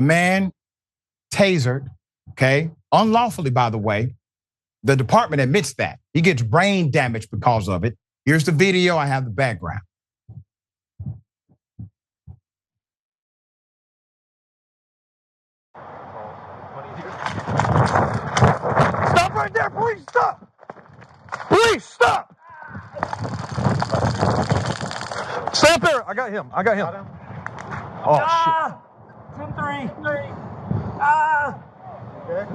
A man tasered, okay, unlawfully, by the way. The department admits that. He gets brain damage because of it. Here's the video. I have the background. Stop right there, police, stop! Police, stop! Stay up there, I got him. Oh, shit. 10-3.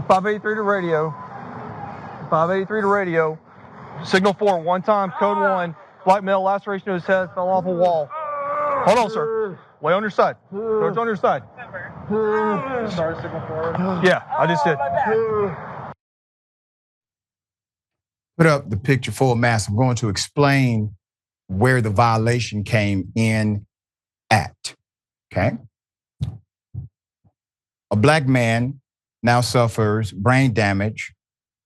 583 to radio. 583 to radio. Signal 4, one time, code 1. Black male, laceration to his head, fell off a wall. Hold on, sir. Lay on your side. George, on your side. Start signal 4. Yeah, I just did. Put up the picture full mass. I'm going to explain where the violation came in at, okay? A black man now suffers brain damage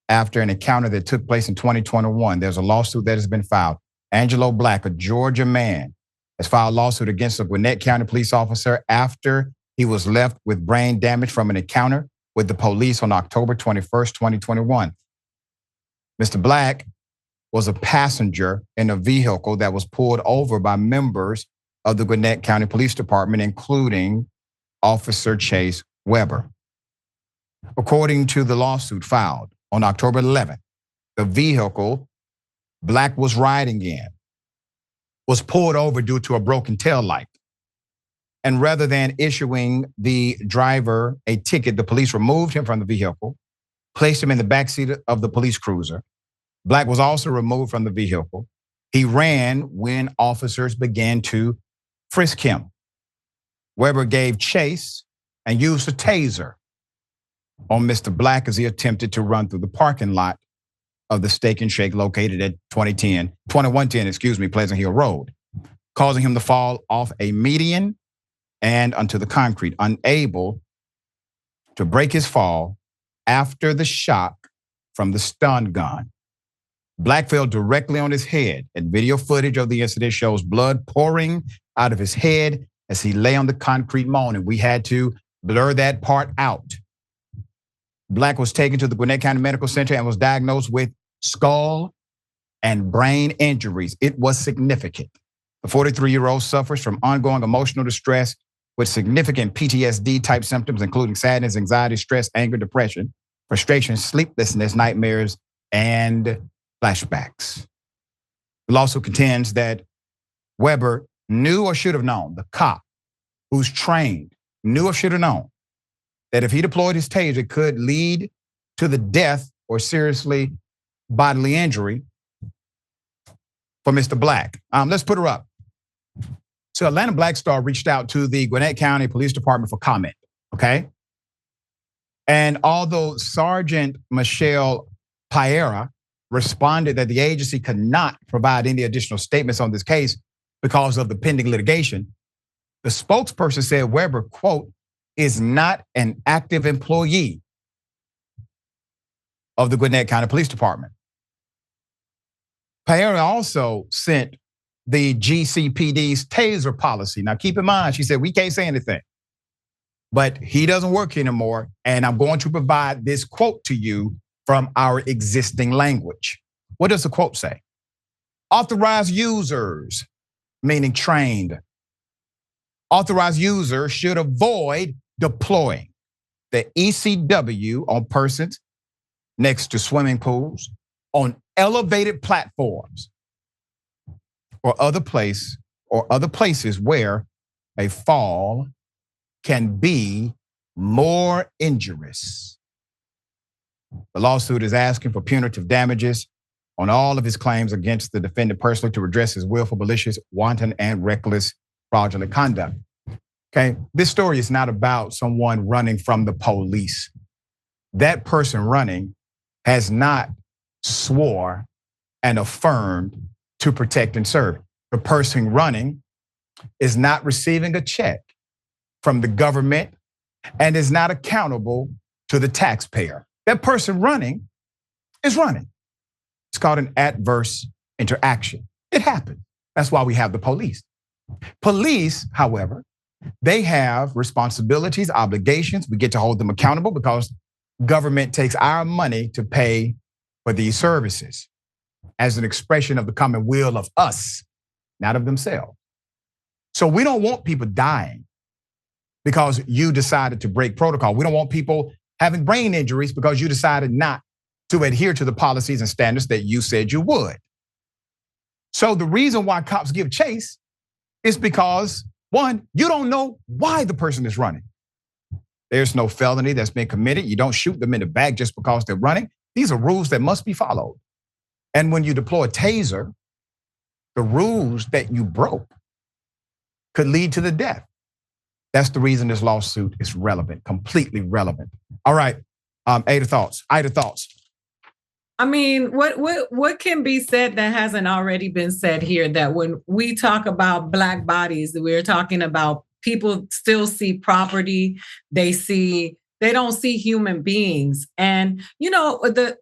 after an encounter that took place in 2021. There's a lawsuit that has been filed. Angelo Black, a Georgia man, has filed a lawsuit against a Gwinnett County police officer after he was left with brain damage from an encounter with the police on October 21st, 2021. Mr. Black was a passenger in a vehicle that was pulled over by members of the Gwinnett County Police Department, including Officer Chase Weber. According to the lawsuit filed on October 11th, the vehicle Black was riding in was pulled over due to a broken taillight. And rather than issuing the driver a ticket, the police removed him from the vehicle, placed him in the backseat of the police cruiser. Black was also removed from the vehicle. He ran when officers began to frisk him. Weber gave chase and used a taser on Mr. Black as he attempted to run through the parking lot of the Steak and Shake located at 2110, Pleasant Hill Road, causing him to fall off a median and onto the concrete, unable to break his fall after the shock from the stun gun. Black fell directly on his head, and video footage of the incident shows blood pouring out of his head as he lay on the concrete moaning. We had to blur that part out. Black was taken to the Gwinnett County Medical Center and was diagnosed with skull and brain injuries. It was significant. The 43-year-old suffers from ongoing emotional distress with significant PTSD-type symptoms, including sadness, anxiety, stress, anger, depression, frustration, sleeplessness, nightmares, and flashbacks. The lawsuit contends that Weber knew or should have known, the cop who's trained, knew or should have known that if he deployed his taser, it could lead to the death or seriously bodily injury for Mr. Black. Let's put her up. So Atlanta Black Star reached out to the Gwinnett County Police Department for comment, okay? And although Sergeant Michelle Piera responded that the agency could not provide any additional statements on this case because of the pending litigation, the spokesperson said Weber, quote, is not an active employee of the Gwinnett County Police Department. Piera also sent the GCPD's taser policy. Now keep in mind, she said, we can't say anything, but he doesn't work anymore. And I'm going to provide this quote to you from our existing language. What does the quote say? Authorized users, meaning trained. Authorized users should avoid deploying the ECW on persons next to swimming pools, on elevated platforms, or other places where a fall can be more injurious. The lawsuit is asking for punitive damages on all of his claims against the defendant personally to redress his willful, malicious, wanton, and reckless fraudulent conduct. Okay, this story is not about someone running from the police. That person running has not swore and affirmed to protect and serve. The person running is not receiving a check from the government and is not accountable to the taxpayer. That person running is running. It's called an adverse interaction. It happens. That's why we have the police. Police, however, They have responsibilities, obligations. We get to hold them accountable because government takes our money to pay for these services as an expression of the common will of us, not of themselves. So we don't want people dying because you decided to break protocol. We don't want people having brain injuries because you decided not to adhere to the policies and standards that you said you would. So the reason why cops give chase is because, one, you don't know why the person is running. There's no felony that's been committed. You don't shoot them in the back just because they're running. These are rules that must be followed. And when you deploy a taser, the rules that you broke could lead to the death. That's the reason this lawsuit is relevant, completely relevant. All right, Aida, thoughts? I mean, what can be said that hasn't already been said here? That when we talk about Black bodies, we're talking about people still see property. They don't see human beings. And the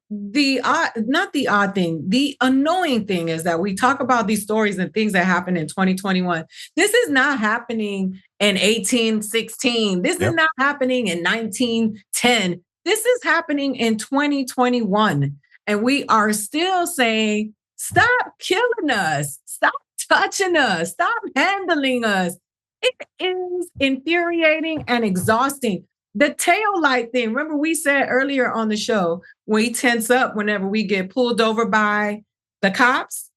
annoying thing is that we talk about these stories and things that happened in 2021. This is not happening in 1816. This is not happening in 1910. This is happening in 2021. And we are still saying, stop killing us, stop touching us, stop handling us. It is infuriating and exhausting. The taillight thing, remember we said earlier on the show, we tense up whenever we get pulled over by the cops.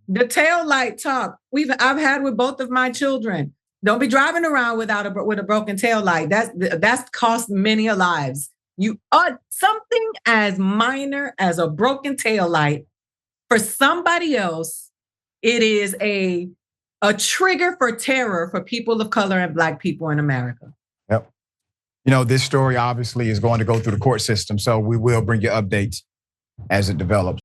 The taillight talk I've had with both of my children. Don't be driving around with a broken taillight. That's cost many lives. You are something as minor as a broken taillight. For somebody else, it is a trigger for terror for people of color and Black people in America. Yep. This story obviously is going to go through the court system, so we will bring you updates as it develops.